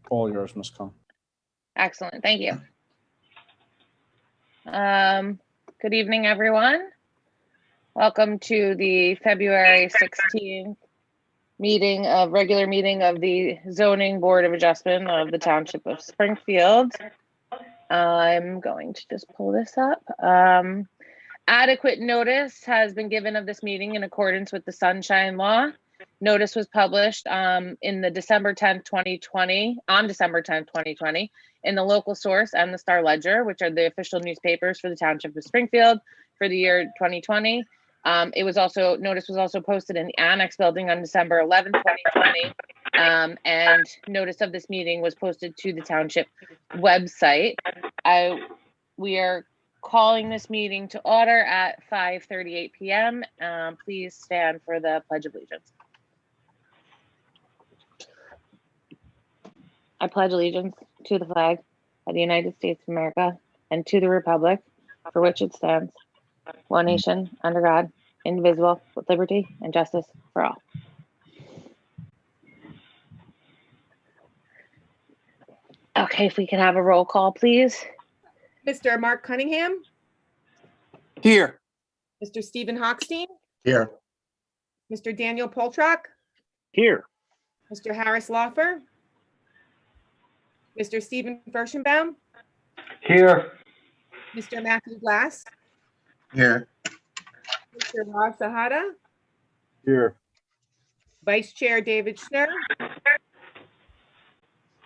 All yours, Ms. Khan. Excellent, thank you. Good evening, everyone. Welcome to the February 16th regular meeting of the Zoning Board of Adjustment of the Township of Springfield. I'm going to just pull this up. Adequate notice has been given of this meeting in accordance with the Sunshine Law. Notice was published in the December 10th, 2020, on December 10th, 2020, in the Local Source and the Star Ledger, which are the official newspapers for the Township of Springfield for the year 2020. Notice was also posted in the Annex building on December 11th, 2020. And notice of this meeting was posted to the Township website. We are calling this meeting to order at 5:38 p.m. Please stand for the Pledge of Allegiance. I pledge allegiance to the flag of the United States of America and to the republic for which it stands, one nation, under God, indivisible, with liberty and justice for all. Okay, if we can have a roll call, please. Mr. Mark Cunningham. Here. Mr. Stephen Hochstein. Here. Mr. Daniel Poltrock. Here. Mr. Harris Lawfer. Mr. Stephen Furstenbaum. Here. Mr. Matthew Glass. Here. Mr. Raj Sahada. Here. Vice Chair David Schnur.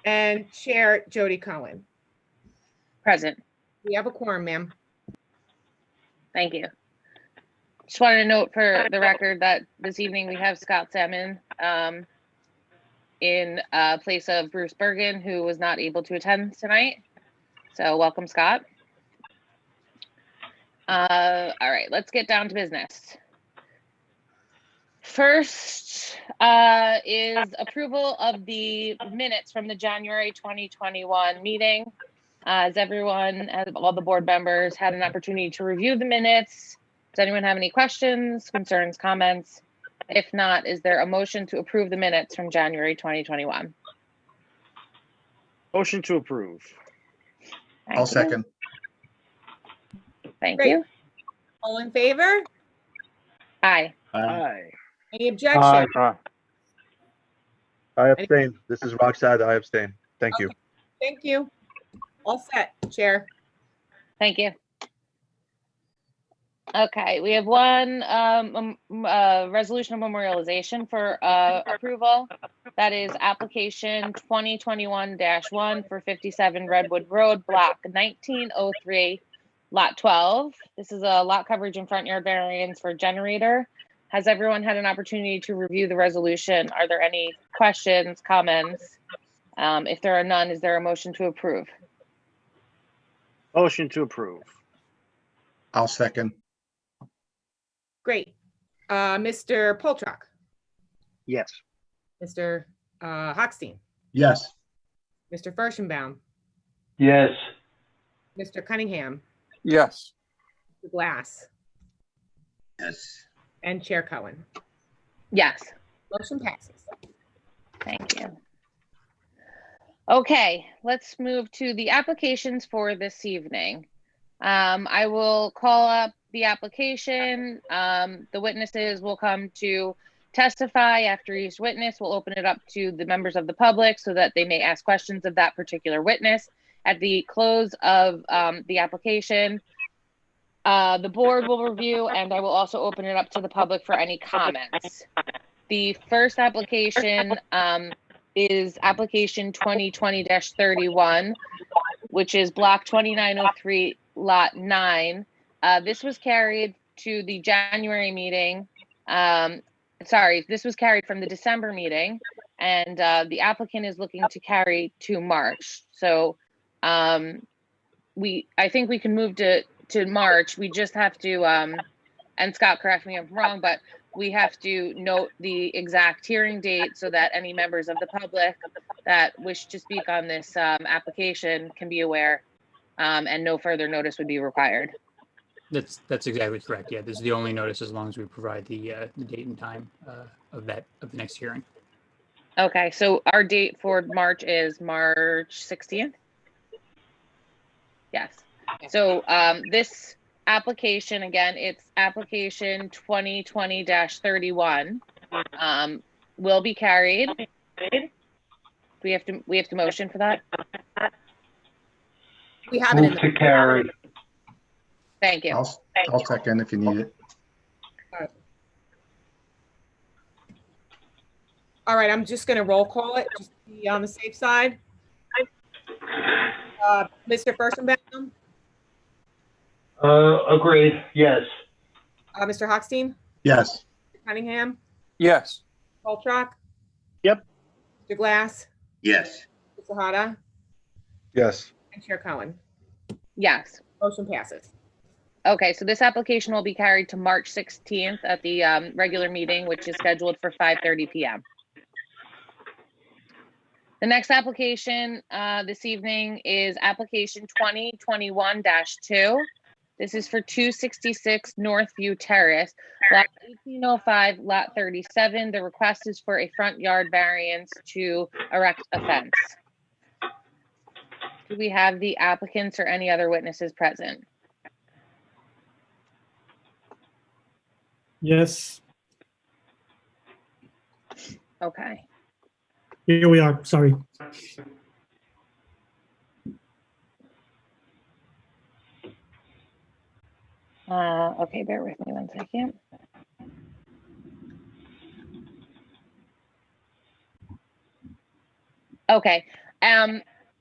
And Chair Jody Cohen. Present. We have a quorum, ma'am. Thank you. Just wanted to note for the record that this evening we have Scott Salmon in place of Bruce Bergen, who was not able to attend tonight. So welcome, Scott. All right, let's get down to business. First is approval of the minutes from the January 2021 meeting. As all the board members had an opportunity to review the minutes. Does anyone have any questions, concerns, comments? If not, is there a motion to approve the minutes from January 2021? Motion to approve. Thank I'll you. second. Thank Great. you. All in favor? Aye. Aye. Any objection? I abstain. This is Roxad. I abstain. Thank you. Okay, thank you. All set, Chair. Thank you. Okay, we have one resolution of memorialization for approval. That is application 2021-1 for 57 Redwood Road, block 1903, lot 12. This is a lot coverage and front yard variance for generator. Has everyone had an opportunity to review the resolution? Are there any questions, comments? If there are none, is there a motion to approve? Motion to approve. I'll second. Great. Mr. Poltrock. Yes. Mr. Hochstein. Yes. Mr. Furstenbaum. Yes. Mr. Cunningham. Yes. Mr. Glass. Yes. And Chair Cohen. Yes. Motion passes. Thank you. Okay, let's move to the applications for this evening. I will call up the application. The witnesses will come to testify. After each witness, we'll open it up to the members of the public so that they may ask questions of that particular witness. At the close of the application, the board will review, and I will also open it up to the public for any comments. The first application is application 2020-31, which is block 2903, lot 9. This was carried to the January meeting. This was carried from the December meeting, and the applicant is looking to carry to March. So I think we can move to March. We just have to, and Scott, correct me if I'm wrong, but we have to note the exact hearing date so that any members of the public that wish to speak on this application can be aware, and no further notice would be required. That's exactly correct. Yeah, this is the only notice as long as we provide the date and time of the next hearing. Okay, so our date for March is March 16th? Yes. So this application, again, it's application 2020-31, will be carried. We have to motion for that? We have it in Move the, to carry. Thank you. I'll second if you need it. all right, I'm just gonna roll call it, just to be on the safe side. Mr. Furstenbaum, Agreed, yes. Mr. Hochstein, Yes. Cunningham, Yes. Poltrock. Yep. Mr. Glass, Yes. Mr. Sahada, Yes. and Chair Cohen. Yes. Motion passes. Okay, so this application will be carried to March 16th at the regular meeting, which is scheduled for 5:30 p.m. The next application this evening is application 2021-2. This is for 266 Northview Terrace, lot 1805, lot 37. The request is for a front yard variance to erect a fence. Do we have the applicants or any other witnesses present? Yes, Okay. here we are. Sorry. Okay, bear with me 1 second. Okay.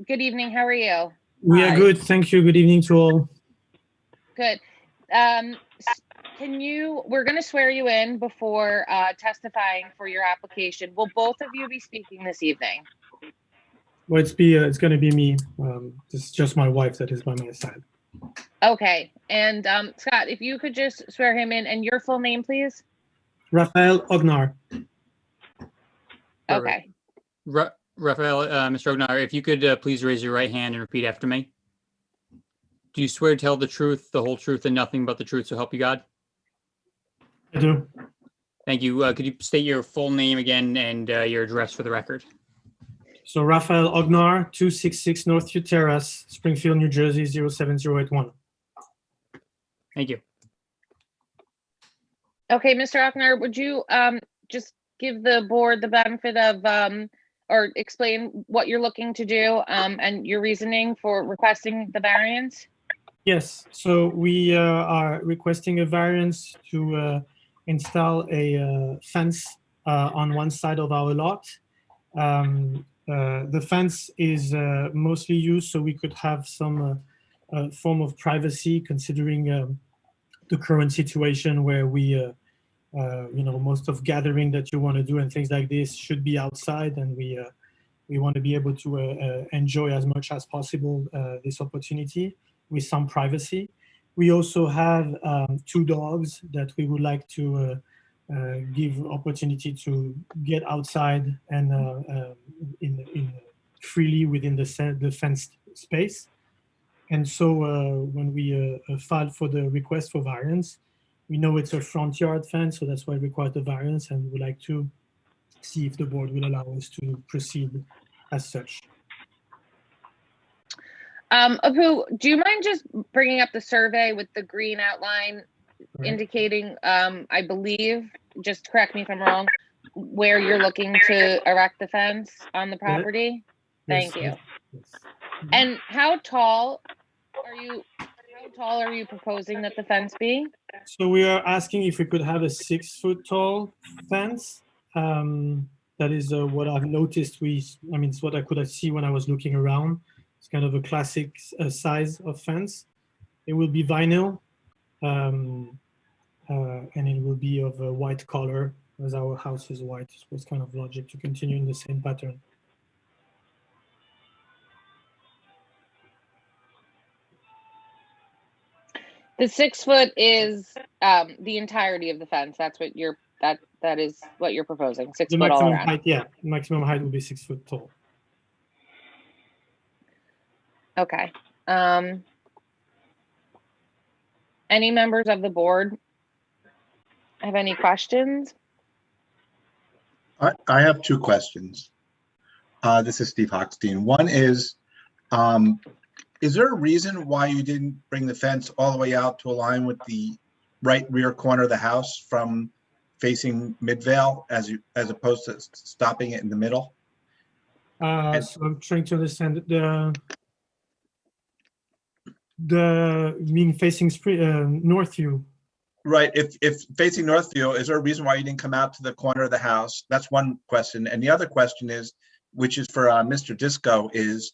Good evening. How are you? We are Hi. good. Thank you. Good evening to all. Good. We're going to swear you in before testifying for your application. Will both of you be speaking this evening? Well, it's going to be me. This is just my wife that is by my side. Okay. And Scott, if you could just swear him in, and your full name, please. Raphael Ognar. Okay. Raphael, Mr. Ognar, if you could please raise your right hand and repeat after me. Do you swear to tell the truth, the whole truth, and nothing but the truth, so help you God? I do. Thank you. Could you state your full name again and your address for the record? So Raphael Ognar, 266 Northview Terrace, Springfield, New Jersey, 07081. Thank you. Okay, Mr. Ochner, would you just give the board the benefit of or explain what you're looking to do and your reasoning for requesting the variance? Yes, so we are requesting a variance to install a fence on one side of our lot. The fence is mostly used so we could have some form of privacy, considering the current situation where we, most of gathering that you want to do and things like this should be outside, and we want to be able to enjoy as much as possible this opportunity with some privacy. We also have 2 dogs that we would like to give opportunity to get outside and in freely within the fenced space. And so when we filed for the request for variance, we know it's a front yard fence, so that's why we require the variance, and we'd like to see if the board will allow us to proceed as such. Apu, do you mind just bringing up the survey with the green outline indicating, I believe, just correct me if I'm wrong, where you're looking to erect the fence on the property? Thank you. Yes. And how tall are you proposing that the fence be? So we are asking if we could have a 6-foot tall fence. That is what I've noticed. It's what I could see when I was looking around. It's kind of a classic size of fence. It will be vinyl, and it will be of a white color, as our house is white. So it's kind of logic to continue in the same pattern. The 6 foot is the entirety of the fence. That's what that is what you're proposing. 6 The foot all maximum around. height, yeah, maximum height will be 6 foot tall. Okay. Any members of the board have any questions? I have two questions. This is Steve Hochstein. One is there a reason why you didn't bring the fence all the way out to align with the right rear corner of the house from facing Midvale as opposed to stopping it in the middle? So I'm trying to understand the mean facing Northview. Right. If facing Northview, is there a reason why you didn't come out to the corner of the house? That's one question. And the other question is, which is for Mr. Disco, is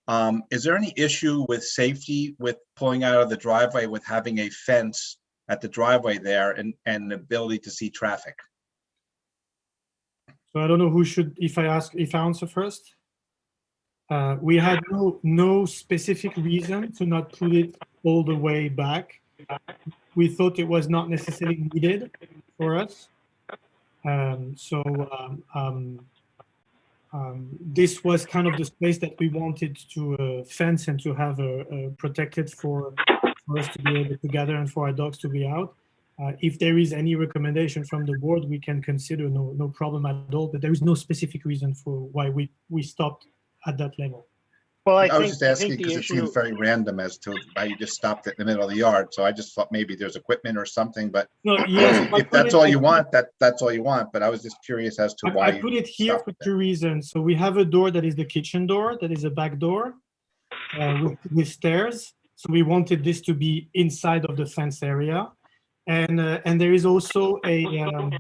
there any issue with safety with pulling out of the driveway with having a fence at the driveway there and the ability to see traffic? So I don't know who should, if I answer first. We had no specific reason to not put it all the way back. We thought it was not necessarily needed for us. This was kind of the space that we wanted to fence and to have protected for us to be able to gather and for our dogs to be out. If there is any recommendation from the board, we can consider, no problem at all, but there is no specific reason for why we stopped at that level. Well, I was just asking because it seems very random as to why you just stopped it in the middle of the yard. So I just thought maybe there's equipment or something, but No, yes, if that's all you want, that's all you want. But I was just curious as to why I put it here for two reasons. So we have a door that is the kitchen door, that is a back door with stairs. So we wanted this to be inside of the fence area. And there is also a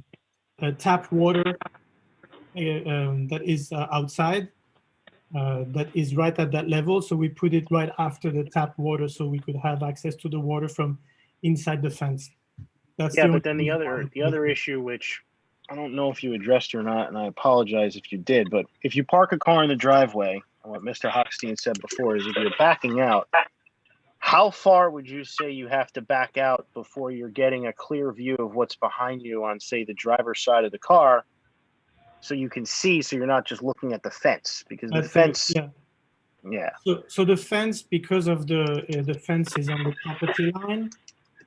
tap water that is outside. That is right at that level, so we put it right after the tap water, so we could have access to the water from inside the fence. That's but then the other issue, which I don't know if you addressed or not, and I apologize if you did, but if you park a car in the driveway, what Mr. Hochstein said before is if you're backing out, how far would you say you have to back out before you're getting a clear view of what's behind you on, say, the driver's side of the car? So you can see, so you're not just looking at the fence, because the fence. Yeah. So the fence, because of the fence is on the property line,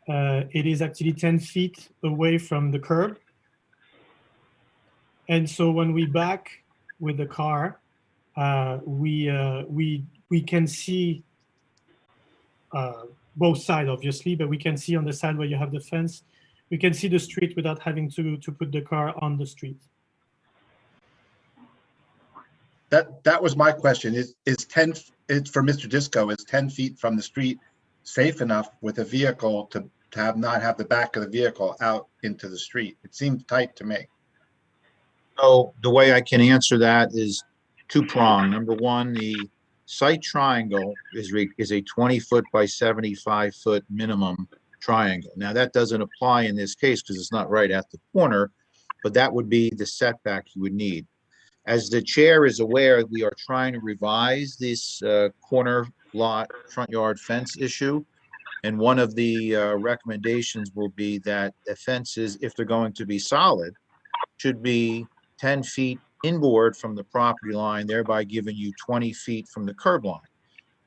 it is actually 10 feet away from the curb. And so when we back with the car, we can see both sides, obviously, but we can see on the side where you have the fence, we can see the street without having to put the car on the street. That was my question. Is 10? It's for Mr. Disco. Is 10 feet from the street safe enough with a vehicle to not have the back of the vehicle out into the street? It seems tight to me. So the way I can answer that is two-pronged. Number one, the site triangle is a 20-foot by 75-foot minimum triangle. Now that doesn't apply in this case because it's not right at the corner, but that would be the setback you would need. As the chair is aware, we are trying to revise this corner lot front yard fence issue. And one of the recommendations will be that the fences, if they're going to be solid, should be 10 feet inboard from the property line, thereby giving you 20 feet from the curb line,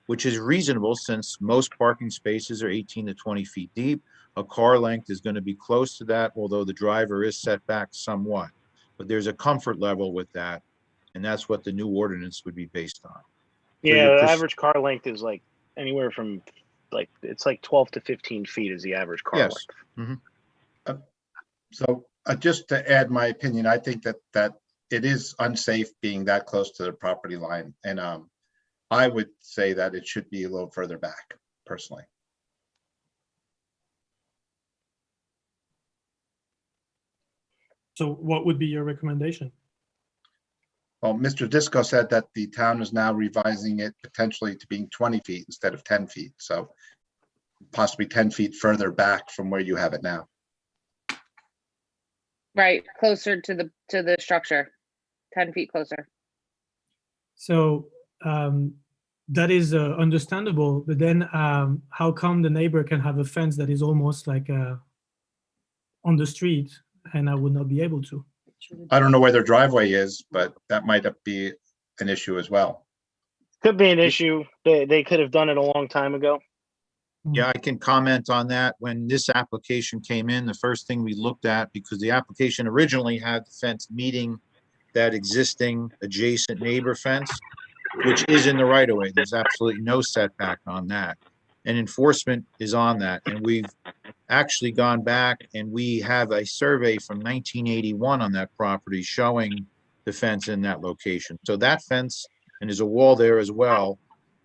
which is reasonable since most parking spaces are 18 to 20 feet deep. A car length is going to be close to that, although the driver is set back somewhat. But there's a comfort level with that, and that's what the new ordinance would be based on. Yeah, the average car length is like anywhere from it's like 12 to 15 feet is the average car length. Mm-hmm. So just to add my opinion, I think that it is unsafe being that close to the property line, and I would say that it should be a little further back, personally. So what would be your recommendation? Well, Mr. Disco said that the town is now revising it potentially to being 20 feet instead of 10 feet. So possibly 10 feet further back from where you have it now. Right, closer to the structure, 10 feet closer. So that is understandable, but then how come the neighbor can have a fence that is almost like on the street and I would not be able to? I don't know where their driveway is, but that might be an issue as well. Could be an issue. They could have done it a long time ago. Yeah, I can comment on that. When this application came in, the first thing we looked at, because the application originally had the fence meeting that existing adjacent neighbor fence, which is in the right of way. There's absolutely no setback on that. And enforcement is on that. And we've actually gone back and we have a survey from 1981 on that property showing the fence in that location. So that fence, and there's a wall there as well,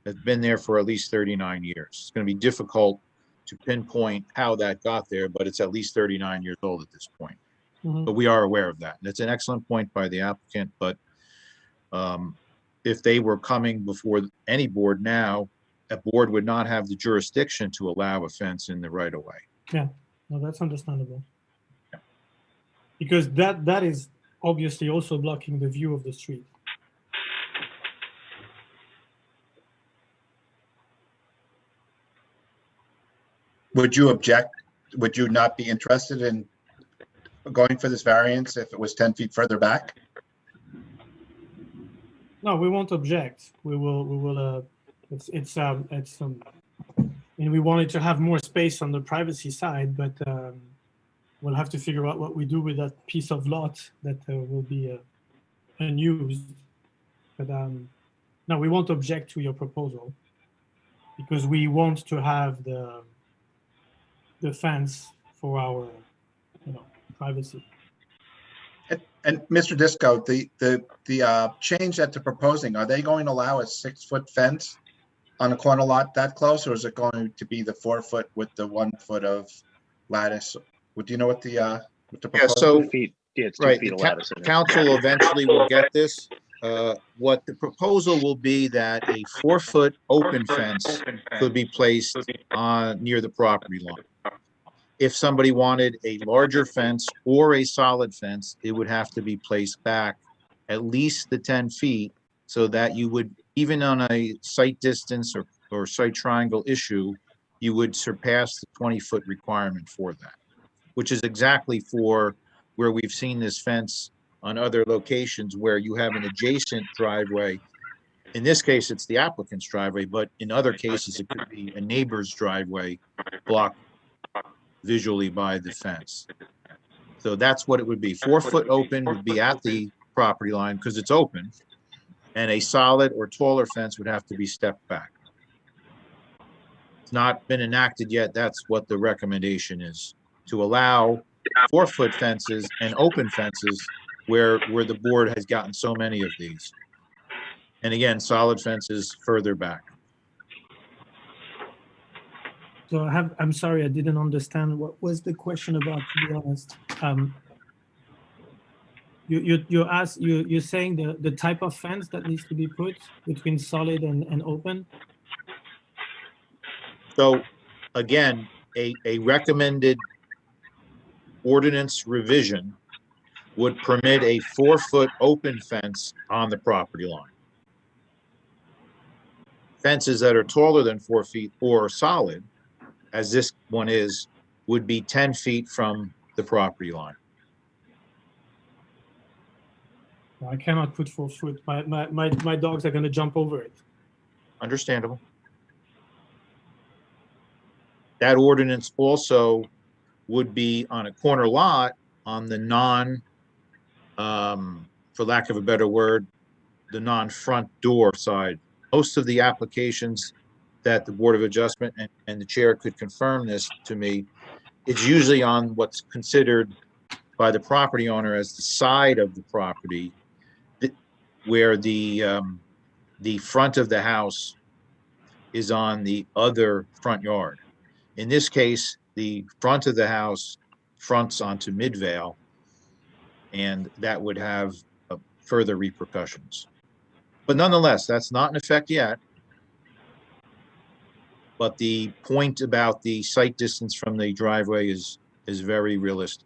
has been there for at least 39 years. It's going to be difficult to pinpoint how that got there, but it's at least 39 years old at this point. Mhm. But we are aware of that. That's an excellent point by the applicant, but if they were coming before any board now, a board would not have the jurisdiction to allow a fence in the right of way. No, that's understandable. Because that is obviously also blocking the view of the street. Would you object? Would you not be interested in going for this variance if it was 10 feet further back? No, we won't object. We will, and we wanted to have more space on the privacy side, but we'll have to figure out what we do with that piece of lot that will be unused. But no, we won't object to your proposal because we want to have the fence for our, privacy. And Mr. Disco, the change that they're proposing, are they going to allow a 6-foot fence on a corner lot that close, or is it going to be the 4-foot with the 1 foot of lattice? Do you know what the proposal? so- 2 feet. Yeah, it's 2 Right, feet the of lattice. in it. council eventually will get this. What the proposal will be that a 4-foot open fence could be placed near the property line. If somebody wanted a larger fence or a solid fence, it would have to be placed back at least the 10 feet so that you would, even on a sight distance or sight triangle issue, you would surpass the 20-foot requirement for that, which is exactly for where we've seen this fence on other locations where you have an adjacent driveway. In this case, it's the applicant's driveway, but in other cases, it could be a neighbor's driveway blocked visually by the fence. So that's what it would be. 4-foot open would be at the property line because it's open, and a solid or taller fence would have to be stepped back. It's not been enacted yet. That's what the recommendation is, to allow 4-foot fences and open fences where the board has gotten so many of these. And again, solid fences further back. So I'm sorry, I didn't understand. What was the question about, to be honest? You're saying the type of fence that needs to be put between solid and open? So again, a recommended ordinance revision would permit a 4-foot open fence on the property line. Fences that are taller than 4 feet or solid, as this one is, would be 10 feet from the property line. I cannot put 4 foot. My dogs are going to jump over it. Understandable. That ordinance also would be on a corner lot on the for lack of a better word, the non-front door side. Most of the applications that the Board of Adjustment and the chair could confirm this to me, it's usually on what's considered by the property owner as the side of the property, where the front of the house is on the other front yard. In this case, the front of the house fronts onto Midvale, and that would have further repercussions. But nonetheless, that's not in effect yet. But the point about the sight distance from the driveway is very realistic.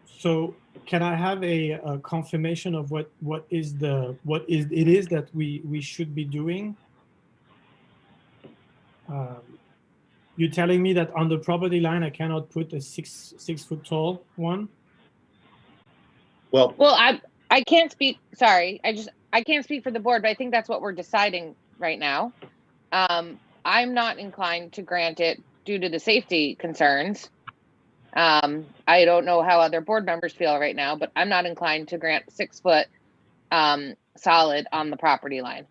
So can I have a confirmation of what it is that we should be doing? You're telling me that on the property line I cannot put a six foot tall one? Well, I can't speak. Sorry, I can't speak for the board, but I think that's what we're deciding right now. I'm not inclined to grant it due to the safety concerns. I don't know how other board members feel right now, but I'm not inclined to grant 6 foot solid on the property line.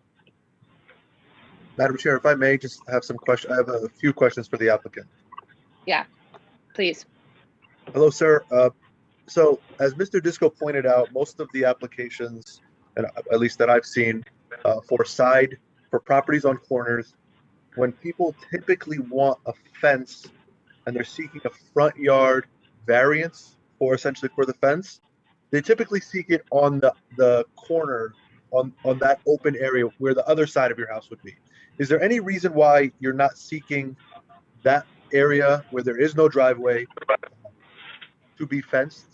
Madam Chair, if I may just have some questions, I have a few questions for the applicant. Please. Hello, sir. So as Mr. Disco pointed out, most of the applications, and at least that I've seen, for properties on corners, when people typically want a fence and they're seeking a front yard variance for essentially for the fence, they typically seek it on the corner on that open area where the other side of your house would be. Is there any reason why you're not seeking that area where there is no driveway to be fenced?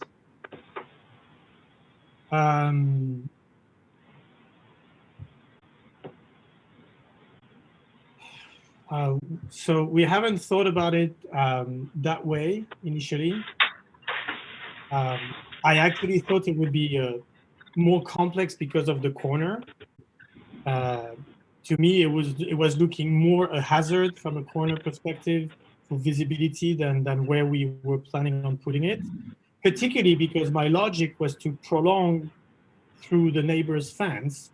So we haven't thought about it that way initially. I actually thought it would be more complex because of the corner. To me, it was looking more a hazard from a corner perspective for visibility than where we were planning on putting it. Particularly because my logic was to prolong through the neighbor's fence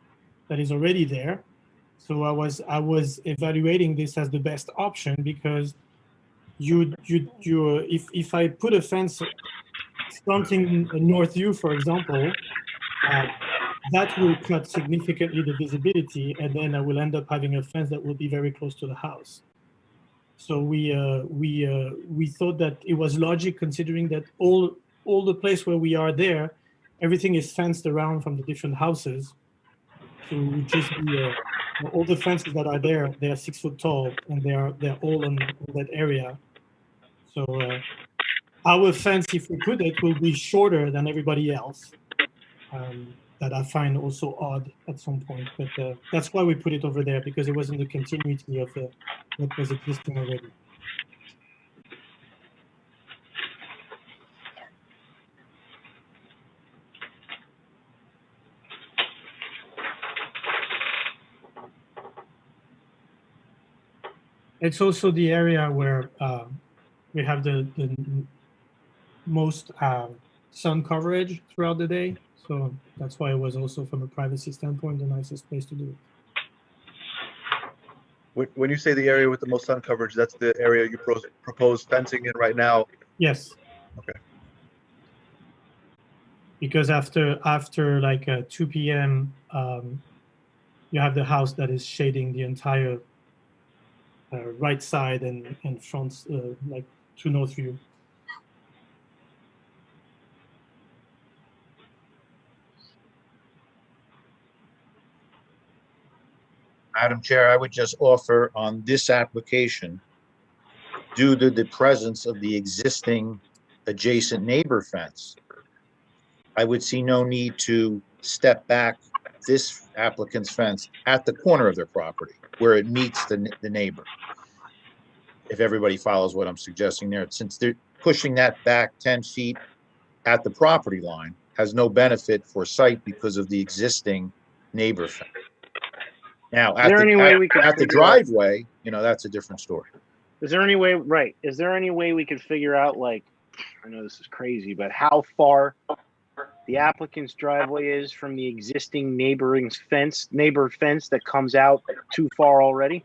that is already there. So I was evaluating this as the best option because if I put a fence fronting North View, for example, that will cut significantly the visibility, and then I will end up having a fence that will be very close to the house. So we thought that it was logic, considering that all the place where we are there, everything is fenced around from the different houses. So we just be all the fences that are there, they are 6 foot tall, and they're all in that area. So our fence, if we put it, will be shorter than everybody else. That I find also odd at some point, but that's why we put it over there, because it was in the continuity of what was existing already. It's also the area where we have the most sun coverage throughout the day. So that's why it was also, from a privacy standpoint, the nicest place to do it. When you say the area with the most sun coverage, that's the area you propose fencing in right now? Yes. Okay. Because after like 2 p.m., you have the house that is shading the entire right side and front, like to North View. Madam Chair, I would just offer on this application, due to the presence of the existing adjacent neighbor fence, I would see no need to step back this applicant's fence at the corner of their property where it meets the neighbor. If everybody follows what I'm suggesting there, since they're pushing that back 10 feet at the property line, has no benefit for sight because of the existing neighbor fence. Now, at the driveway, that's a different story. Is there any way, right? Is there any way we could figure out, like, I know this is crazy, but how far the applicant's driveway is from the existing neighbor fence that comes out too far already?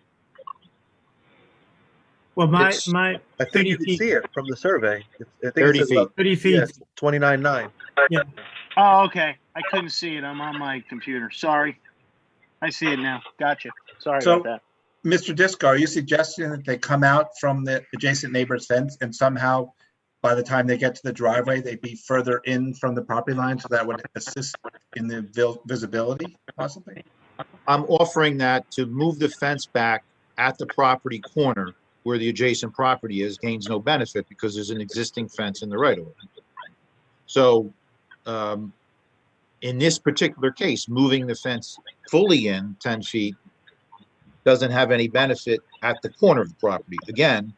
Well, I think you can see it from the survey. I think 30 feet. 30 feet. Yeah, 29.9. Yeah. Oh, okay. I couldn't see it. I'm on my computer. Sorry. I see it now. Gotcha. Sorry about that. Mr. Disco, are you suggesting that they come out from the adjacent neighbor's fence and somehow by the time they get to the driveway, they'd be further in from the property line, so that would assist in the visibility possibly? I'm offering that to move the fence back at the property corner where the adjacent property is gains no benefit because there's an existing fence in the right of way. So in this particular case, moving the fence fully in 10 feet doesn't have any benefit at the corner of the property. Again,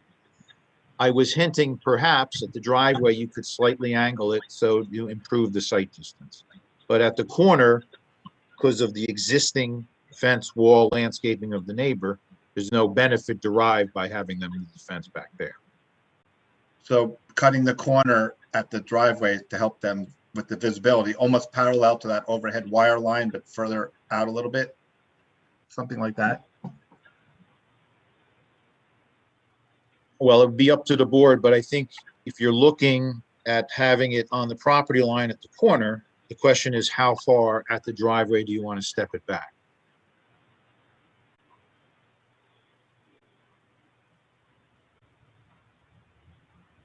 I was hinting perhaps at the driveway, you could slightly angle it so you improve the sight distance. But at the corner, because of the existing fence wall landscaping of the neighbor, there's no benefit derived by having them move the fence back there. So cutting the corner at the driveway to help them with the visibility, almost parallel to that overhead wire line, but further out a little bit, something like that. Well, it'd be up to the board, but I think if you're looking at having it on the property line at the corner, the question is how far at the driveway do you want to step it back?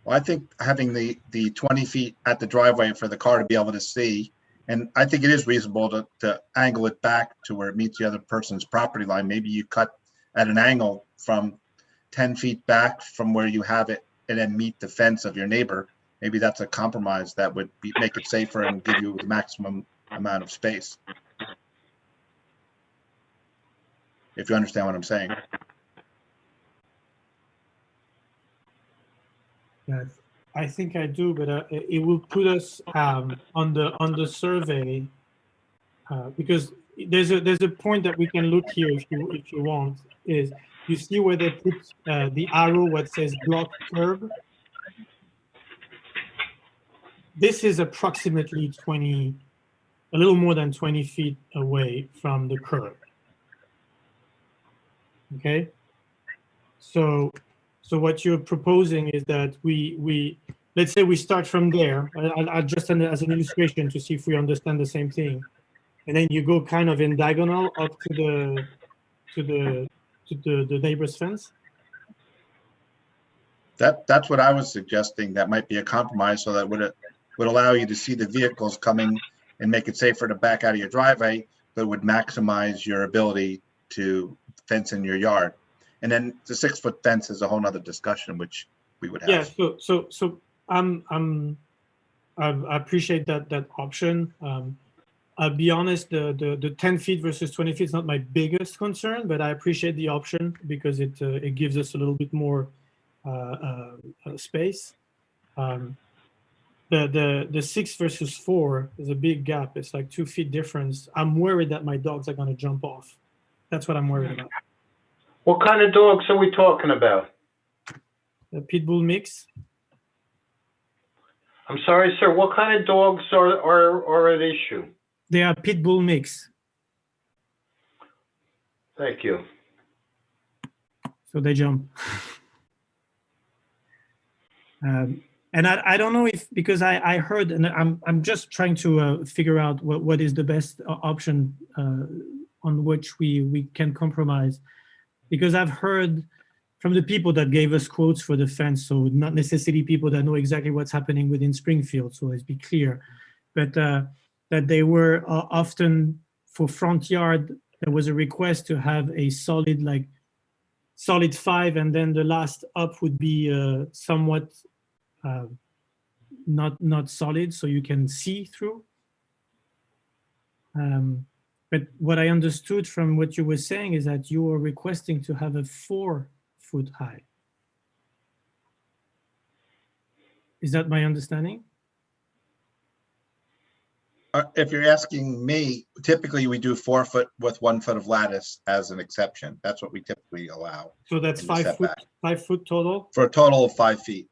Well, I think having the 20 feet at the driveway for the car to be able to see, and I think it is reasonable to angle it back to where it meets the other person's property line. Maybe you cut at an angle from 10 feet back from where you have it and then meet the fence of your neighbor. Maybe that's a compromise that would make it safer and give you the maximum amount of space. If you understand what I'm saying. Yeah, I think I do, but it will put us on the survey because there's a point that we can look here if you want, is you see where they put the arrow what says block curb. This is approximately a little more than 20 feet away from the curb. Okay, so what you're proposing is that we let's say we start from there. I'll just as an illustration to see if we understand the same thing, and then you go kind of in diagonal up to the neighbor's fence. That's what I was suggesting. That might be a compromise, so that would allow you to see the vehicles coming and make it safer to back out of your driveway, but would maximize your ability to fence in your yard. And then the 6-foot fence is a whole nother discussion, which we would have. Yeah. So I appreciate that option. I'll be honest, the 10 feet versus 20 feet is not my biggest concern, but I appreciate the option because it gives us a little bit more space. The 6 versus 4 is a big gap. It's like 2 feet difference. I'm worried that my dogs are going to jump off. That's what I'm worried about. What kind of dogs are we talking about? A pit bull mix. I'm sorry, sir. What kind of dogs are at issue? They are pit bull mix. Thank you. So they jump. And I don't know if, because I heard, and I'm just trying to figure out what is the best option on which we can compromise, because I've heard from the people that gave us quotes for the fence, so not necessarily people that know exactly what's happening within Springfield, so let's be clear, but that they were often for front yard, there was a request to have a solid 5, and then the last up would be somewhat not solid, so you can see through. But what I understood from what you were saying is that you are requesting to have a 4-foot high. Is that my understanding? If you're asking me, typically we do 4 foot with 1 foot of lattice as an exception. That's what we typically allow. So that's in the 5 foot, setback. 5 foot total? For a total of 5 feet.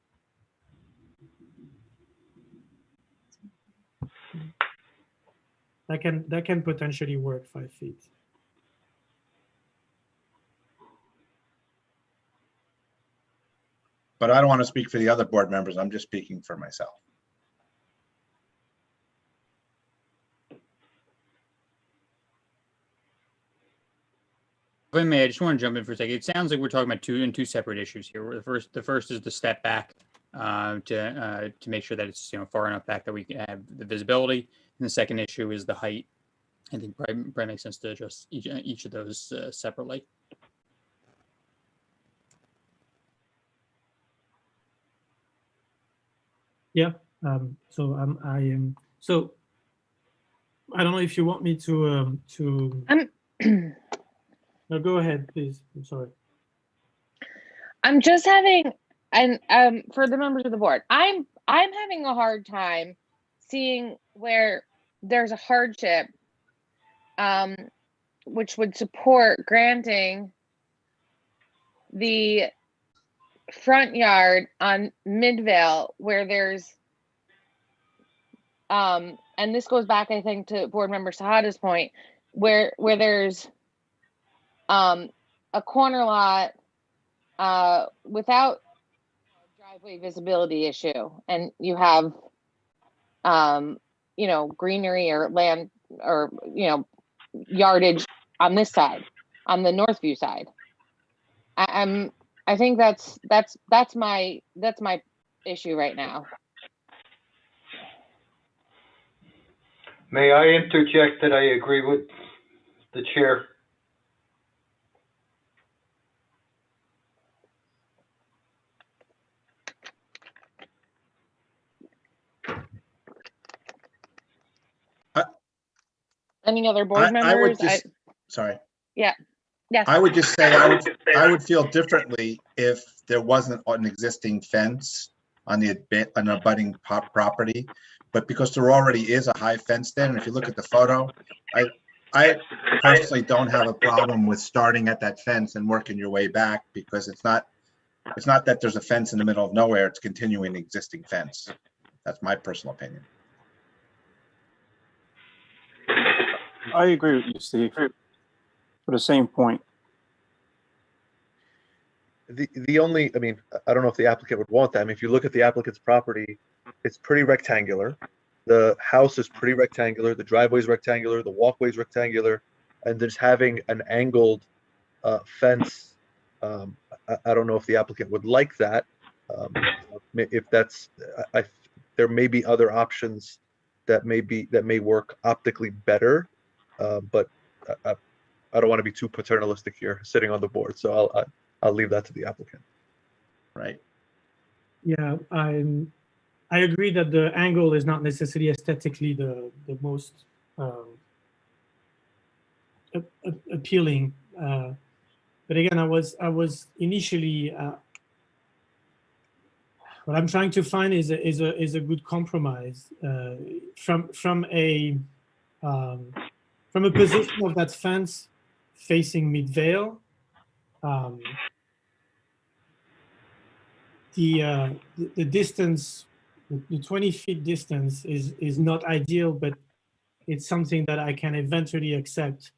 That can potentially work, 5 feet. But I don't want to speak for the other board members. I'm just speaking for myself. If I may, I just want to jump in for a second. It sounds like we're talking about two separate issues here. The first is the step back to make sure that it's far enough back that we can have the visibility, and the second issue is the height. I think probably makes sense to address each of those separately. Yeah. So I am. So I don't know if you want me to. No, go ahead, please. I'm sorry. I'm just having, and for the members of the board, I'm having a hard time seeing where there's a hardship, which would support granting the front yard on Midvale where there's, and this goes back, I think, to board member Sahada's point, where there's a corner lot without a driveway visibility issue, and you have greenery or land or yardage on this side, on the Northview side. I think that's my issue right now. May I interject that I agree with the chair? Any other board I members? would just, sorry. Yeah. Yes. I would just say I would feel differently if there wasn't an existing fence on the abutting property, but because there already is a high fence there, and if you look at the photo, I personally don't have a problem with starting at that fence and working your way back, because it's not that there's a fence in the middle of nowhere, it's continuing the existing fence. That's my personal opinion. I agree with you, Steve, for the same point. The only, I mean, I don't know if the applicant would want that. I mean, if you look at the applicant's property, it's pretty rectangular. The house is pretty rectangular. The driveway's rectangular. The walkway's rectangular, and just having an angled fence. I don't know if the applicant would like that. If that's, there may be other options that may work optically better. But I don't want to be too paternalistic here, sitting on the board. So I'll leave that to the applicant. Right. Yeah, I agree that the angle is not necessarily aesthetically the most appealing. But again, I was initially what I'm trying to find is a good compromise from a position of that fence facing Midvale. The distance, the 20 feet distance is not ideal, but it's something that I can eventually accept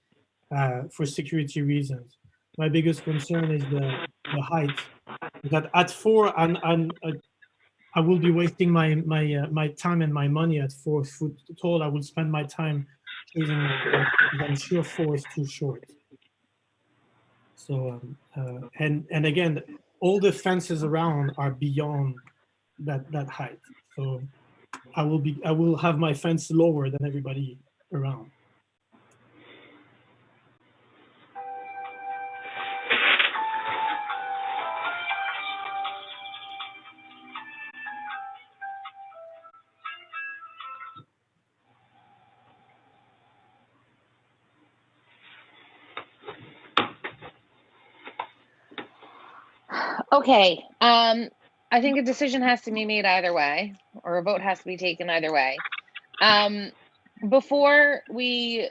for security reasons. My biggest concern is the height. That at 4, I will be wasting my time and my money at 4 foot tall. I will spend my time chasing my, I'm sure 4 is too short. So and again, all the fences around are beyond that height. So I will have my fence lower than everybody around. Okay. I think a decision has to be made either way, or a vote has to be taken either way. Before we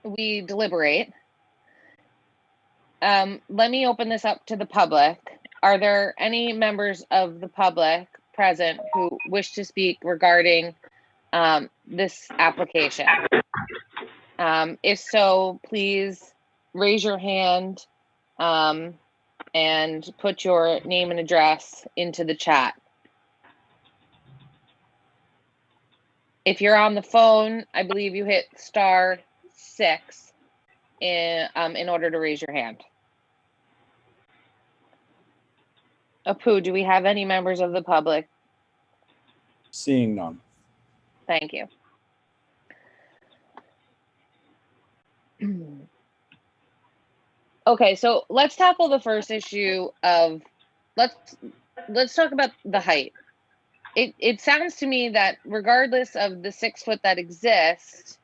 deliberate, let me open this up to the public. Are there any members of the public present who wish to speak regarding this application? If so, please raise your hand and put your name and address into the chat. If you're on the phone, I believe you hit *6 in order to raise your hand. Apu, do we have any members of the public? Seeing none. Thank you. Okay, so let's tackle the first issue of let's talk about the height. It sounds to me that regardless of the 6 foot that exists,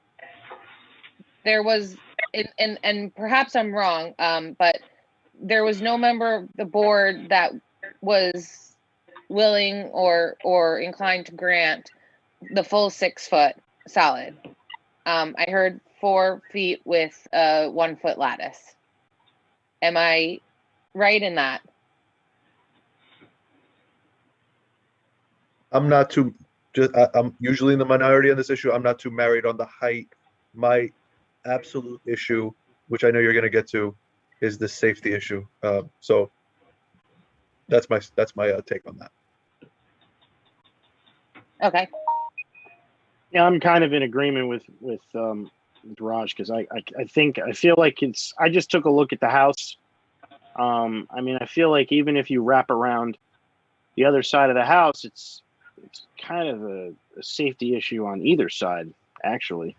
there was, and perhaps I'm wrong, but there was no member of the board that was willing or inclined to grant the full 6 foot solid. I heard 4 feet with a 1 foot lattice. Am I right in that? I'm not too, I'm usually in the minority on this issue. I'm not too married on the height. My absolute issue, which I know you're gonna get to, is the safety issue. So that's my take on that. Okay. Yeah, I'm kind of in agreement with Raj, because I feel like I just took a look at the house. I mean, I feel like even if you wrap around the other side of the house, it's kind of a safety issue on either side, actually.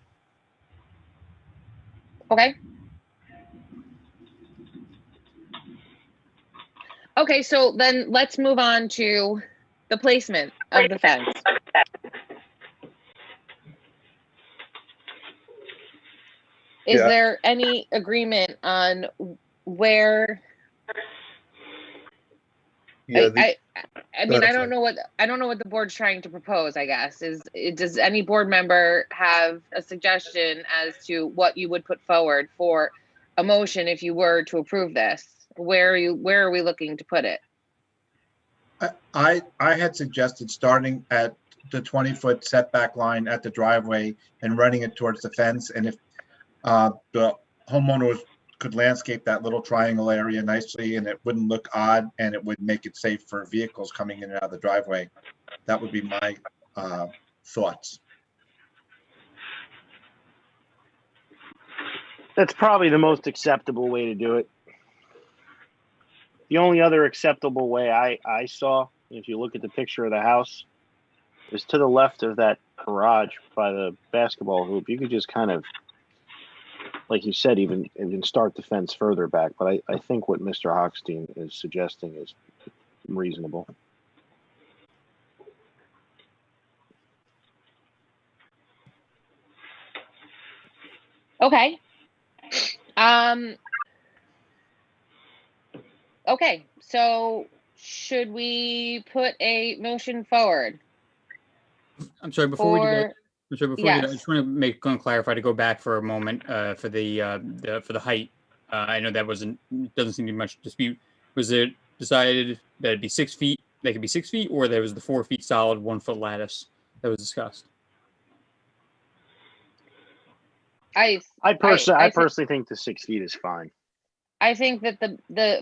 Okay. Okay, so then let's move on to the placement of the fence. Is Yeah. there any agreement on where? Yeah, I mean, I don't know what the board's trying to propose, I guess. Does any board member have a suggestion as to what you would put forward for a motion if you were to approve this? Where are we looking to put it? I had suggested starting at the 20-foot setback line at the driveway and running it towards the fence. And if the homeowners could landscape that little triangle area nicely and it wouldn't look odd and it would make it safe for vehicles coming in and out of the driveway, that would be my thoughts. That's probably the most acceptable way to do it. The only other acceptable way I saw, if you look at the picture of the house, is to the left of that garage by the basketball hoop. You could just kind of, like you said, even start the fence further back. But I think what Mr. Hochstein is suggesting is reasonable. Okay. Okay, so should we put a motion forward? I'm sorry, before we do that, I Yes. just want to clarify to go back for a moment for the height. I know that doesn't seem to be much dispute. Was it decided that it'd be 6 feet? They could be 6 feet, or there was the 4 feet solid 1 foot lattice that was discussed. I personally think the 6 feet is fine. I think that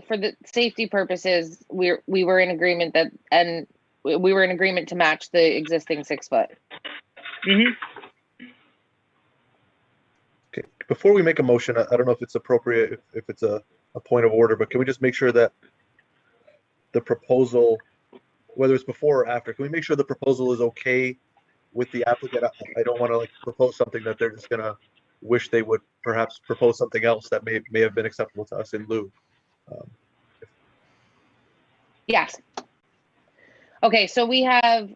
for the safety purposes, we were in agreement to match the existing 6 foot. Mm-hmm. Okay. Before we make a motion, I don't know if it's appropriate, if it's a point of order, but can we just make sure that the proposal, whether it's before or after, can we make sure the proposal is okay with the applicant? I don't want to propose something that they're just gonna wish they would perhaps propose something else that may have been acceptable to us in lieu. Yes. Okay, so we have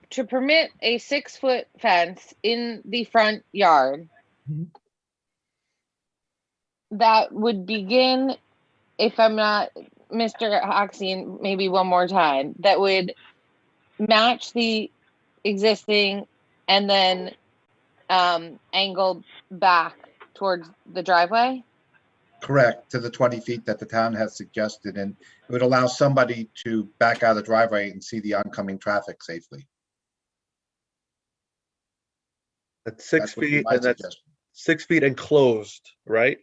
to permit a 6 foot fence in the front yard. Mm-hmm. That would begin, if I'm not, Mr. Hochstein, maybe one more time, that would match the existing and then angle back towards the driveway? Correct, to the 20 feet that the town has suggested, and it would allow somebody to back out of the driveway and see the oncoming traffic safely. That's 6 would be feet, my and that's suggestion. 6 feet enclosed, right?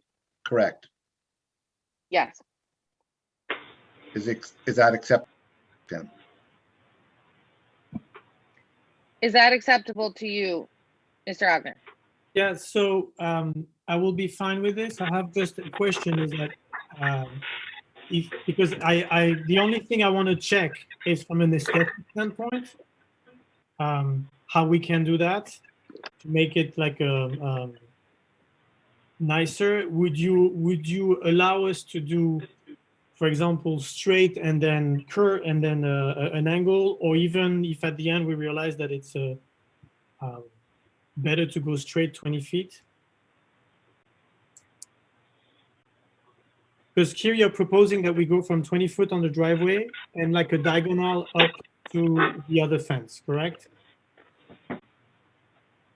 Correct. Yes. Is that acceptable? Is that acceptable to you, Mr. Ogner? Yeah, so I will be fine with this. I have just a question is that because the only thing I want to check is from an aesthetic standpoint, how we can do that to make it like a nicer. Would you allow us to do, for example, straight and then curve and then an angle, or even if at the end we realize that it's better to go straight 20 feet? Because here you're proposing that we go from 20 foot on the driveway and like a diagonal up to the other fence, correct?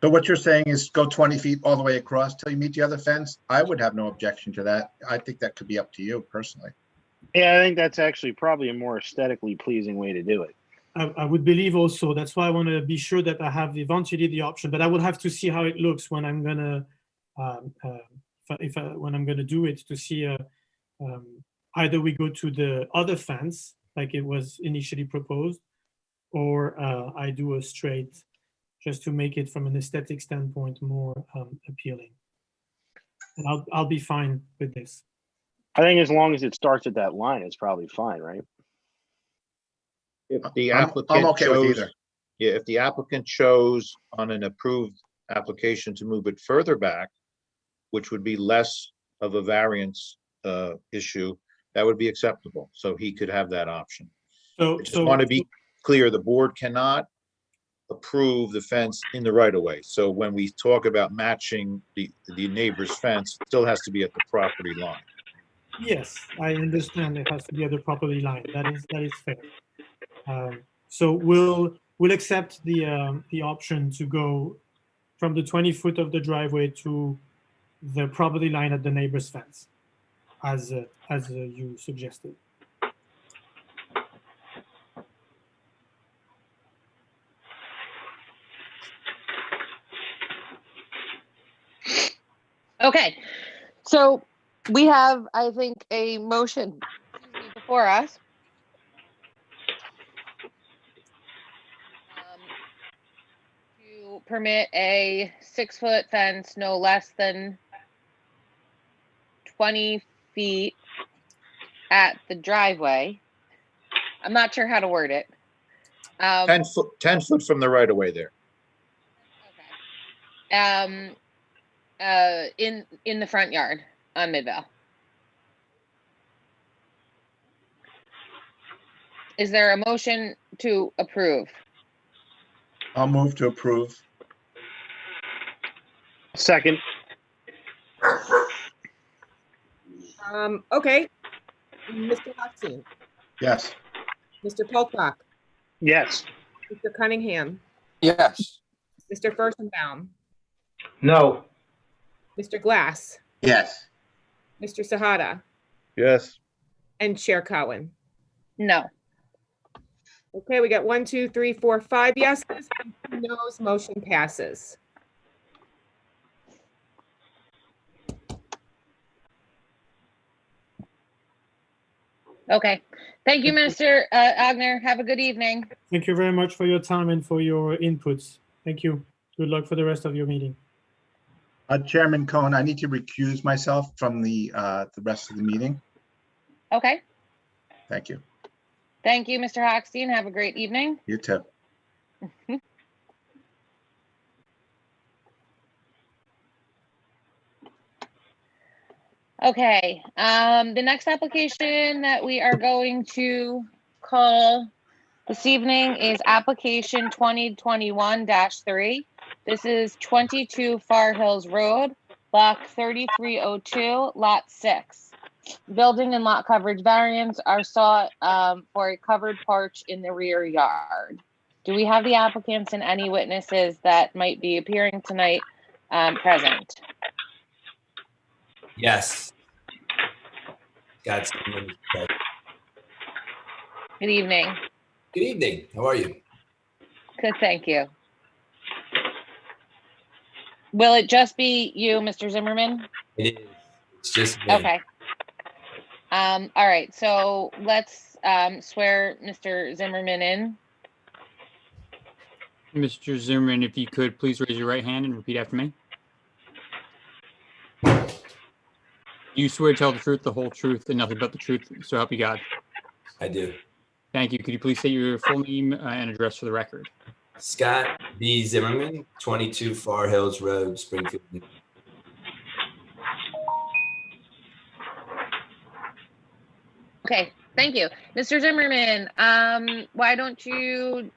So what you're saying is go 20 feet all the way across till you meet the other fence? I would have no objection to that. I think that could be up to you personally. Yeah, I think that's actually probably a more aesthetically pleasing way to do it. I would believe also. That's why I want to be sure that I have eventually the option, but I would have to see how it looks when I'm gonna when I'm gonna do it, to see either we go to the other fence like it was initially proposed, or I do a straight, just to make it from an aesthetic standpoint more appealing. And I'll be fine with this. I think as long as it starts at that line, it's probably fine, right? If the I'm applicant okay with chose, either. yeah, if the applicant chose on an approved application to move it further back, which would be less of a variance issue, that would be acceptable. So he could have that option. So, I just want to be clear, the board cannot approve the fence in the right of way. So when we talk about matching the neighbor's fence, it still has to be at the property line. yes, I understand it has to be at the property line. That is fair. So we'll accept the option to go from the 20 foot of the driveway to the property line at the neighbor's fence, as you suggested. Okay, so we have, I think, a motion before us. To permit a 6-foot fence no less than 20 feet at the driveway. I'm not sure how to word it. 10 foot from the right of way there. Okay. In the front yard on Midvale. Is there a motion to approve? I'll move to approve. Second. Okay. Mr. Hoxie, Yes. Mr. Polkock, Yes. Mr. Cunningham, Yes. Mr. Furstenbaum, No. Mr. Glass, Yes. Mr. Sahada, Yes. and Chair Cowan. No. Okay, we got 1, 2, 3, 4, 5 yeses, and 2 noes. Motion passes. Okay. Thank you, Mr. Agner. Have a good evening. Thank you very much for your time and for your inputs. Thank you. Good luck for the rest of your meeting. Chairman Cohen, I need to recuse myself from the rest of the meeting. Okay. Thank you. Thank you, Mr. Hochstein. Have a great evening. You too. Okay, the next application that we are going to call this evening is application 2021-3. This is 22 Far Hills Road, block 3302, lot 6. Building and lot coverage variants are sought for a covered porch in the rear yard. Do we have the applicants and any witnesses that might be appearing tonight present? Yes. Got someone. Good evening. Good evening. How are you? Good, thank you. Will it just be you, Mr. Zimmerman? It is. It's just me. Okay. All right, so let's swear Mr. Zimmerman in. Mr. Zimmerman, if you could please raise your right hand and repeat after me. You swear to tell the truth, the whole truth, and nothing but the truth, so help you God. I do. Thank you. Could you please state your full name and address for the record? Scott B. Zimmerman, 22 Far Hills Road, Springfield. Okay, thank you. Mr. Zimmerman, why don't you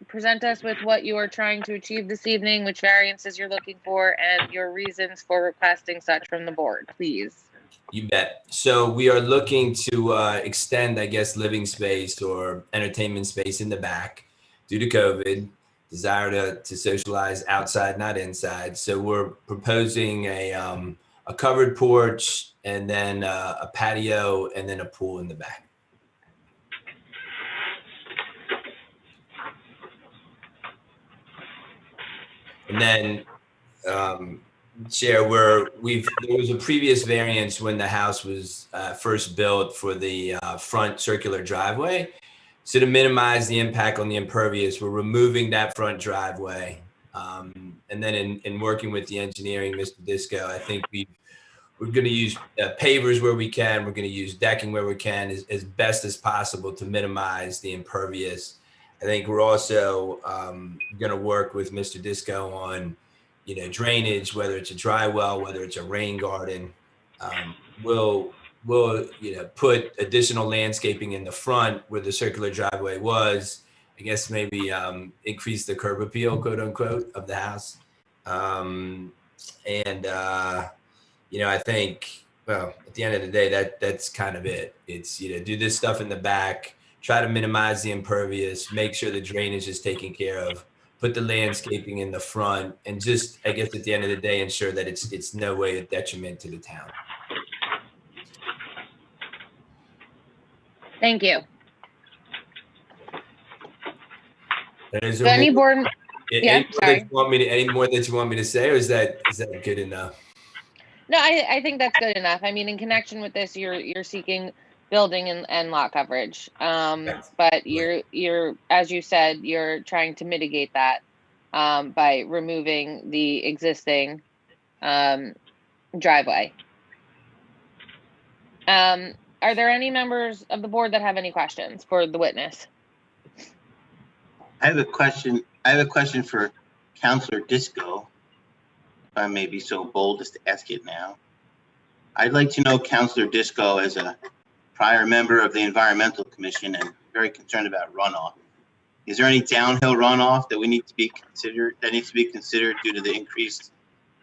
present us with what you are trying to achieve this evening, which variances you're looking for, and your reasons for requesting such from the board, please. You bet. So we are looking to extend, I guess, living space or entertainment space in the back due to COVID. desire to socialize outside, not inside. So we're proposing a covered porch and then a patio and then a pool in the back. And then, Chair, there was a previous variance when the house was first built for the front circular driveway. So to minimize the impact on the impervious, we're removing that front driveway. And then in working with the engineering, Mr. Disco, I think we're going to use pavers where we can. We're going to use decking where we can as best as possible to minimize the impervious. I think we're also going to work with Mr. Disco on, drainage, whether it's a dry well, whether it's a rain garden. We'll put additional landscaping in the front where the circular driveway was. I guess maybe increase the curb appeal, quote unquote, of the house. I think, well, at the end of the day, that's kind of it. It's, do this stuff in the back, try to minimize the impervious, make sure the drainage is taken care of, put the landscaping in the front, and just, I guess, at the end of the day, ensure that it's no way a detriment to the town. Thank you. Is So there any more, board, yeah, sorry. any more that you want me to say, or is that good enough? No, I think that's good enough. I mean, in connection with this, you're seeking building and lot coverage. But you're, as you said, you're trying to mitigate that by removing the existing driveway. Are there any members of the board that have any questions for the witness? I have a question for Councilor Disco, if I may be so bold as to ask it now. I'd like to know Councilor Disco, as a prior member of the Environmental Commission and very concerned about runoff. Is there any downhill runoff that needs to be considered due to the increased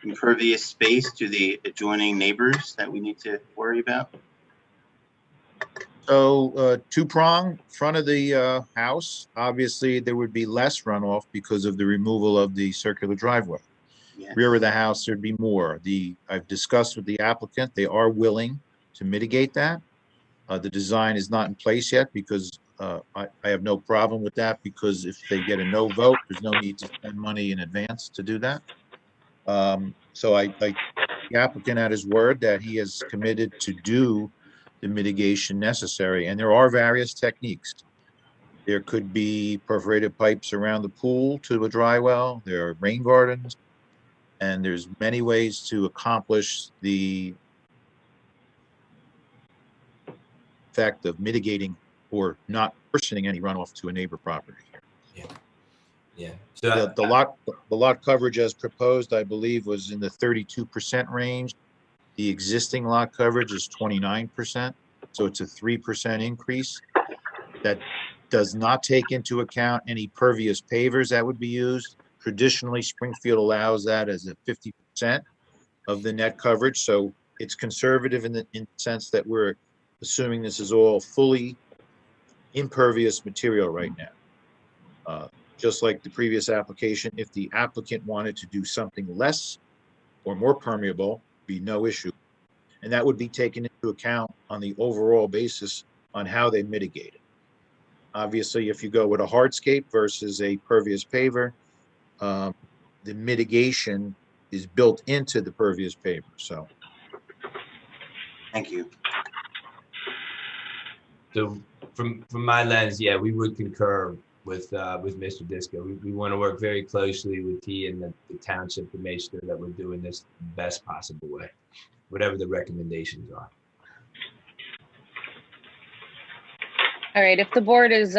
impervious space to the adjoining neighbors that we need to worry about? So two-prong, front of the house, obviously there would be less runoff because of the removal of the circular driveway. Yes. Rear of the house, there'd be more. I've discussed with the applicant, they are willing to mitigate that. The design is not in place yet because I have no problem with that, because if they get a no vote, there's no need to spend money in advance to do that. So the applicant had his word that he has committed to do the mitigation necessary, and there are various techniques. There could be perforated pipes around the pool to a dry well. There are rain gardens, and there's many ways to accomplish the effect of mitigating or not worsening any runoff to a neighbor property. Yeah. So The lot coverage as proposed, I believe, was in the 32% range. The existing lot coverage is 29%, so it's a 3% increase. That does not take into account any pervious pavers that would be used. Traditionally, Springfield allows that as a 50% of the net coverage, so it's conservative in the sense that we're assuming this is all fully impervious material right now. Just like the previous application, if the applicant wanted to do something less or more permeable, be no issue. And that would be taken into account on the overall basis on how they mitigate it. Obviously, if you go with a hardscape versus a pervious paver, the mitigation is built into the pervious paver. So, thank you. So from my lens, yeah, we would concur with Mr. Disco. We want to work very closely with he and the township to make sure that we're doing this the best possible way, whatever the recommendations are. All right, if the board is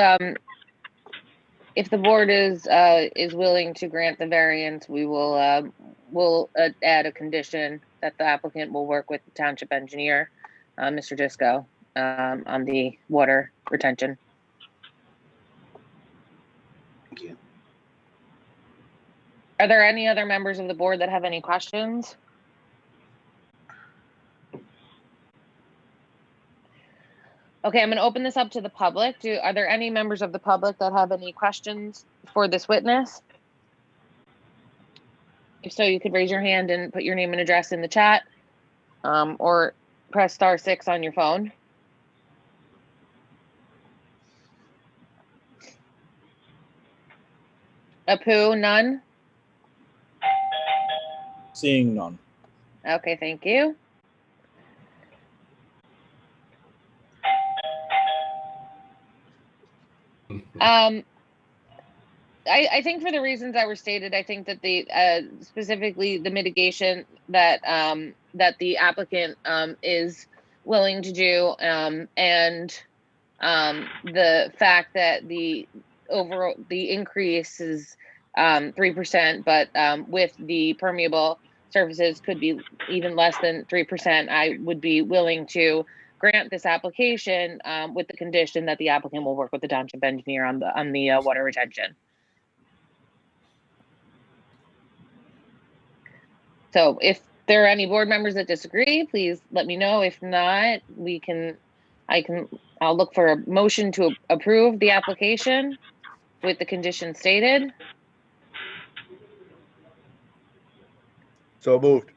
willing to grant the variance, we will we'll add a condition that the applicant will work with the township engineer, Mr. Disco, on the water retention. Thank you. Are there any other members of the board that have any questions? Okay, I'm going to open this up to the public. Are there any members of the public that have any questions for this witness? If so, you could raise your hand and put your name and address in the chat, or press *6 on your phone. Apu, none? Seeing none. Okay, thank you. I think for the reasons that were stated, I think that the specifically the mitigation that that the applicant is willing to do, and the fact that the increase is 3%, but with the permeable surfaces could be even less than 3%, I would be willing to grant this application with the condition that the applicant will work with the township engineer on the water retention. So if there are any board members that disagree, please let me know. If not, I'll look for a motion to approve the application with the conditions stated. So moved.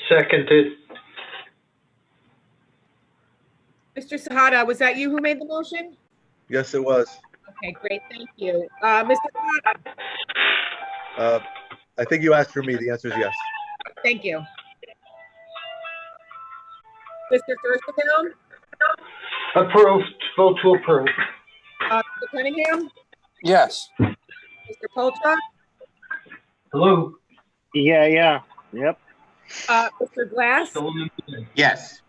Seconded. Mr. Sahada, was that you who made the motion? Yes, it was. Okay, great, thank you. Mr. Sahada, I think you asked for me. The answer is yes. thank you. Mr. Thurston, Approved. Vote to approve. Mr. Cunningham, Yes. Mr. Polchak, Hello. Yeah. Yep. Mr. Glass, Yes.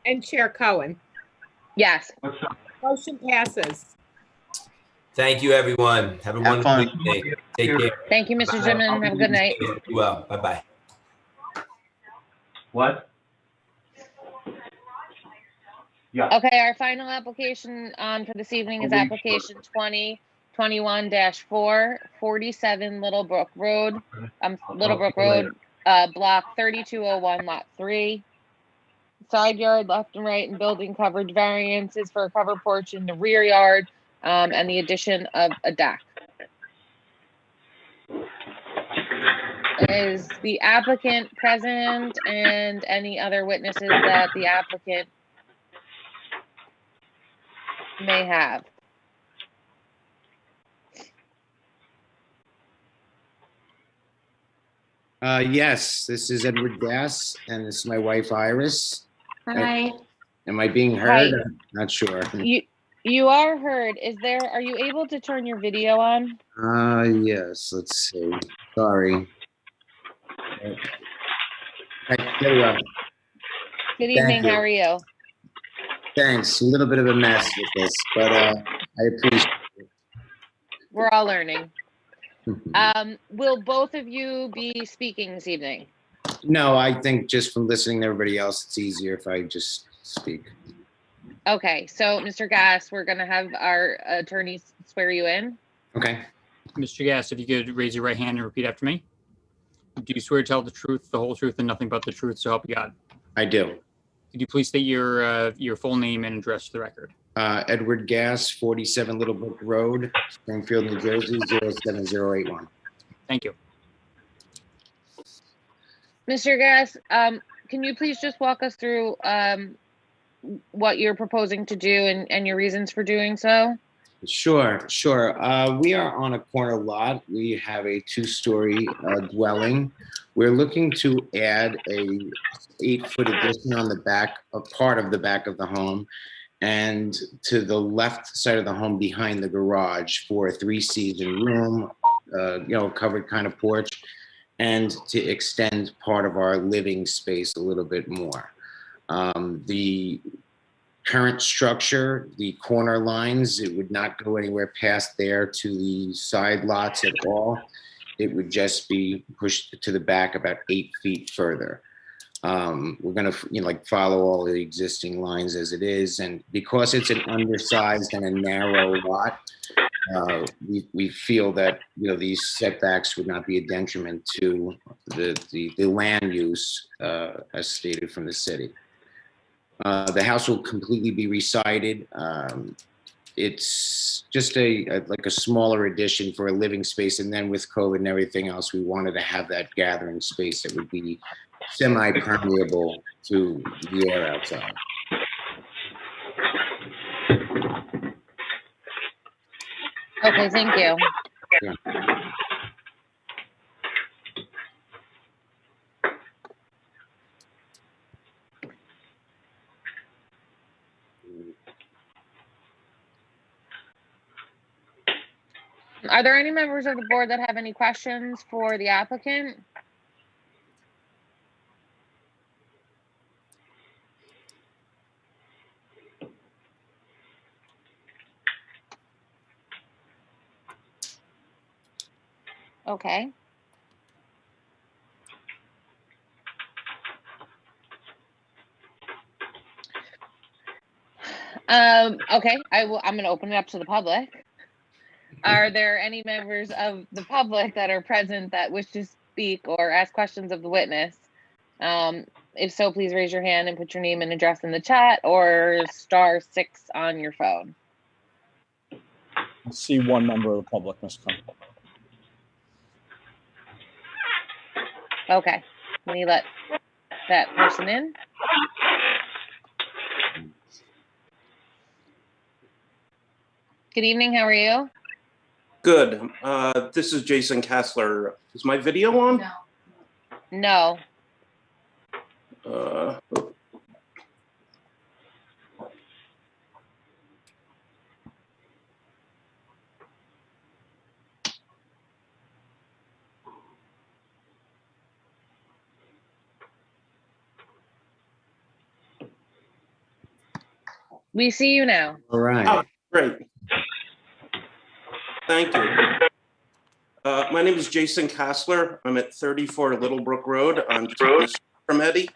and Chair Cohen. Yes. What's up? Motion passes. Thank you, everyone. Have a Have wonderful fun. day. Take care. Thank you, Mr. Zimmerman. Have a good night. Be well. Bye-bye. What? Yeah. Okay, our final application for this evening is application 2021-4, 47 Littlebrook Road, block 3201, lot 3. Side yard, left and right, and building coverage variances for a covered porch in the rear yard, and the addition of a deck. Is the applicant present and any other witnesses that the applicant may have? Yes, this is Edward Gass, and this is my wife Iris. Hi. Am I being heard? Hi. I'm not sure. You are heard. Are you able to turn your video on? Yes, let's see. Sorry. There we go. Good evening, how are you? Thanks. A little bit of a mess with this, but I appreciate it. We're all learning. Will both of you be speaking this evening? No, I think just from listening to everybody else, it's easier if I just speak. Okay, so Mr. Gass, we're gonna have our attorneys swear you in. Okay. Mr. Gass, if you could raise your right hand and repeat after me. Do you swear to tell the truth, the whole truth, and nothing but the truth, so help you God? I do. Could you please state your full name and address for the record? Edward Gass, 47 Littlebrook Road, Springfield, New Jersey, 07081. Thank you. Mr. Gass, can you please just walk us through what you're proposing to do and your reasons for doing so? Sure. We are on a corner lot. We have a 2-story dwelling. We're looking to add a 8-foot addition on the back, a part of the back of the home, and to the left side of the home behind the garage for a 3-season room, covered kind of porch, and to extend part of our living space a little bit more. The current structure, the corner lines, it would not go anywhere past there to the side lots at all. It would just be pushed to the back about 8 feet further. We're gonna, follow all the existing lines as it is, and because it's an undersized and a narrow lot, we feel that these setbacks would not be a detriment to the land use as stated from the city. The house will completely be re-sided. it's just like a smaller addition for a living space. And then with COVID and everything else, we wanted to have that gathering space that would be semi-permeable to the air outside. Okay, thank you. Yeah. Are there any members of the board that have any questions for the applicant? Okay. Okay, I'm going to open it up to the public. Are there any members of the public that are present that wish to speak or ask questions of the witness? If so, please raise your hand and put your name and address in the chat, or *6 on your phone. I see one member of the public, Ms. Khan. Okay, let me let that person in. Good evening, how are you? Good. This is Jason Kassler. Is my video on? No. We see you now. All right. Oh, great. Thank you. My name is Jason Kassler. I'm at 34 Littlebrook Road on from Eddie.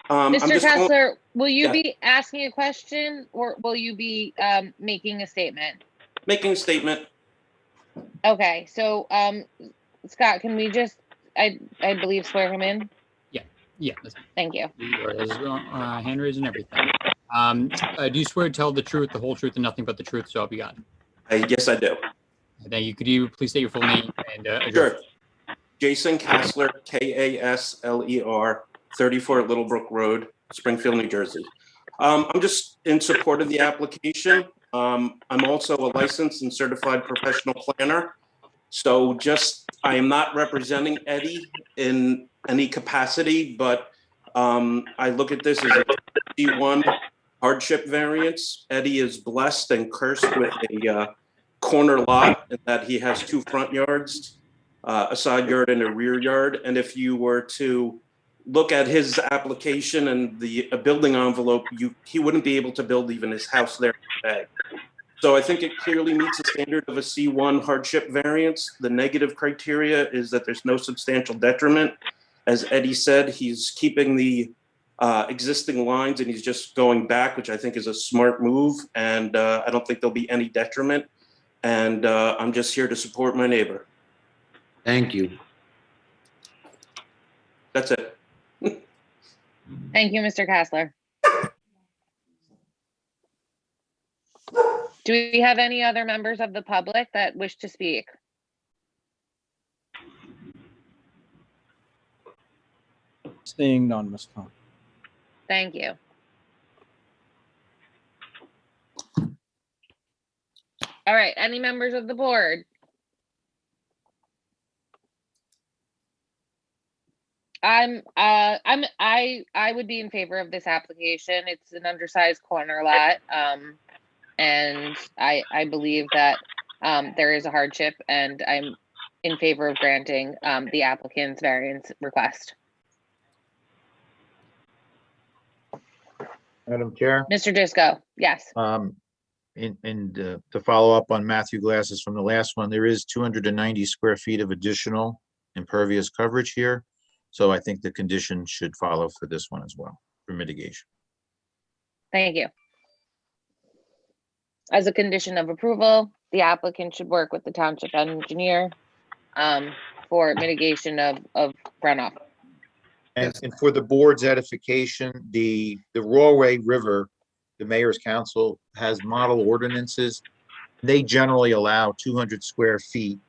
Mr. Kassler, will you be asking a question or will you be making a statement? Making a statement. Okay, so Scott, can we just, I believe, swear him in? Yeah. Thank you. His hand raised and everything. Do you swear to tell the truth, the whole truth, and nothing but the truth, so help you God? Yes, I do. Thank you. Could you please state your full name and address? Sure. Jason Kassler, Kassler, 34 Littlebrook Road, Springfield, New Jersey. I'm just in support of the application. I'm also a licensed and certified professional planner. So I am not representing Eddie in any capacity, but I look at this as a C1 hardship variance. Eddie is blessed and cursed with a corner lot in that he has 2 front yards, a side yard and a rear yard. And if you were to look at his application and the building envelope, he wouldn't be able to build even his house there today. So I think it clearly meets the standard of a C1 hardship variance. The negative criteria is that there's no substantial detriment. As Eddie said, he's keeping the existing lines and he's just going back, which I think is a smart move. And I don't think there'll be any detriment. And I'm just here to support my neighbor. Thank you. That's it. Thank you, Mr. Kassler. Do we have any other members of the public that wish to speak? Seeing none, Ms. Khan. Thank you. All right, any members of the board? I would be in favor of this application. It's an undersized corner lot. And I believe that there is a hardship, and I'm in favor of granting the applicant's variance request. Madam Chair? Mr. Disco, yes. To follow up on Matthew Glass's from the last one, there is 290 square feet of additional impervious coverage here. So I think the condition should follow for this one as well, for mitigation. Thank you. As a condition of approval, the applicant should work with the township engineer for mitigation of runoff. And for the board's edification, the Rawway River the mayor's council has model ordinances. They generally allow 200 square feet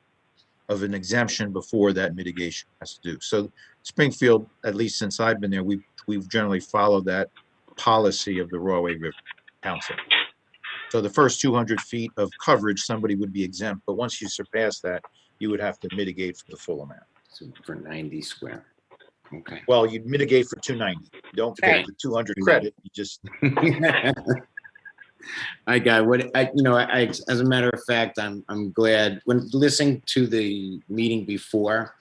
of an exemption before that mitigation has to do. So Springfield, at least since I've been there, we've generally followed that policy of the Raway River Council. So the first 200 feet of coverage, somebody would be exempt, but once you surpass that, you would have to mitigate for the full amount. So for 90 square. Okay. Well, you'd mitigate for 290. You don't get Right. the 200 credit, you just, I got what I as a matter of fact, I'm glad when listening to the meeting before,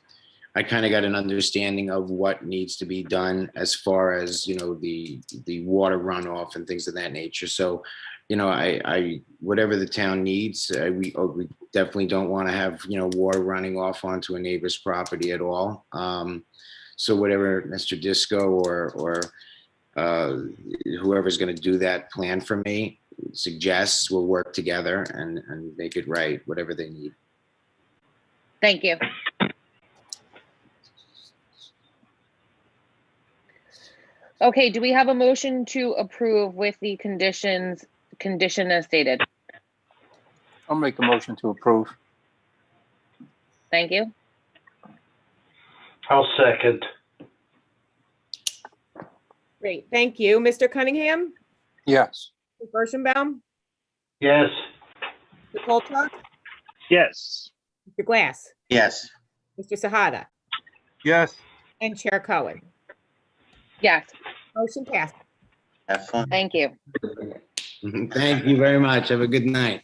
I kind of got an understanding of what needs to be done as far as, the water runoff and things of that nature. So, I whatever the town needs, we definitely don't want to have, water running off onto a neighbor's property at all. So whatever Mr. Disco or whoever's going to do that plan for me suggests, we'll work together and make it right, whatever they need. Thank you. Okay, do we have a motion to approve with the condition as stated? I'll make a motion to approve. Thank you. I'll second. Great, thank you. Mr. Cunningham? Yes. Mr. Birchenbaum? Yes. Mr. Colchak? Yes. Mr. Glass? Yes. Mr. Sahada? Yes. And Chair Cohen? Yes, Motion passed. Have fun. thank you. Thank you very much. Have a good night.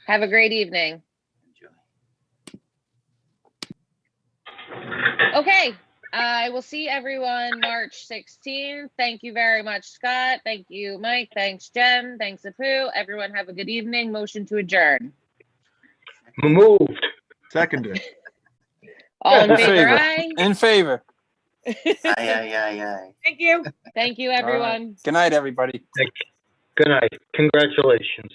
Have a great evening. Okay, I will see everyone March 16th. Thank you very much, Scott. Thank you, Mike. Thanks, Jen. Thanks, Apu. Everyone have a good evening. Motion to adjourn. Moved. Seconded. All in In favor, favor. aye. In favor. Aye. Thank you. Thank you, All right. everyone. Good night, everybody. Good night. Congratulations.